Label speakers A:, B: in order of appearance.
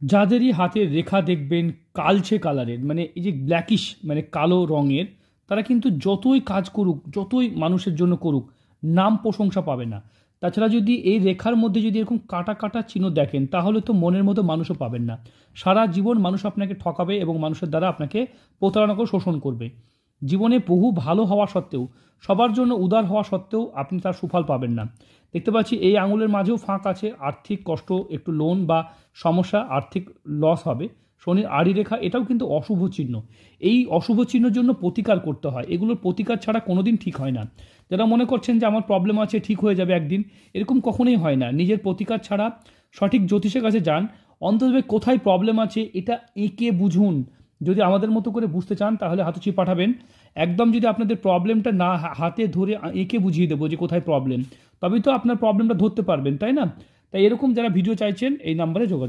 A: যাদেরই হাতের রেখা দেখবেন কালচে কালারের, মানে এই যে ব্ল্যাকিশ মানে কালো রঙের, তারা কিন্তু যতই কাজ করুক, যতই মানুষের জন্য করুক, নাম প্রশংসা পাবে না। তাছাড়া যদি এই রেখার মধ্যে যদি এরকম কাটা কাটা চিহ্ন দেখেন, তাহলে তো মনের মতো মানুষও পাবেন না। সারা জীবন মানুষ আপনাকে ঠকাবে এবং মানুষের দ্বারা আপনাকে প্রতারণা করে শোষণ করবে। জীবনে বহু ভালো হওয়া সত্ত্বেও, সবার জন্য উদার হওয়া সত্ত্বেও আপনি তার সুফল পাবেন না। দেখতে পাচ্ছি এই আঙুলের মাঝেও ফাঁক আছে, আর্থিক কষ্ট, একটু লোন বা সমস্যা, আর্থিক লস হবে। শনির আড়ি রেখা, এটাও কিন্তু অশুভ চিহ্ন। এই অশুভ চিহ্নের জন্য প্রতিকার করতে হয়, এগুলোর প্রতিকার ছাড়া কোনোদিন ঠিক হয় না। যারা মনে করছেন যে আমার প্রবলেম আছে ঠিক হয়ে যাবে একদিন, এরকম কখনোই হয় না। নিজের প্রতিকার ছাড়া সঠিক জ্যোতিষের কাছে যান, অন্তত কোথায় প্রবলেম আছে এটা এঁকে বুঝুন। যদি আমাদের মতো করে বুঝতে চান তাহলে হাতুচি পাঠাবেন। একদম যদি আপনাদের প্রবলেমটা না হাতে ধরে এঁকে বুঝিয়ে দেবো যে কোথায় প্রবলেম, তবেই তো আপনার প্রবলেমটা ধরতে পারবেন, তাই না? তাই এরকম যারা ভিডিও চাইছেন এই নাম্বারে যোগাযোগ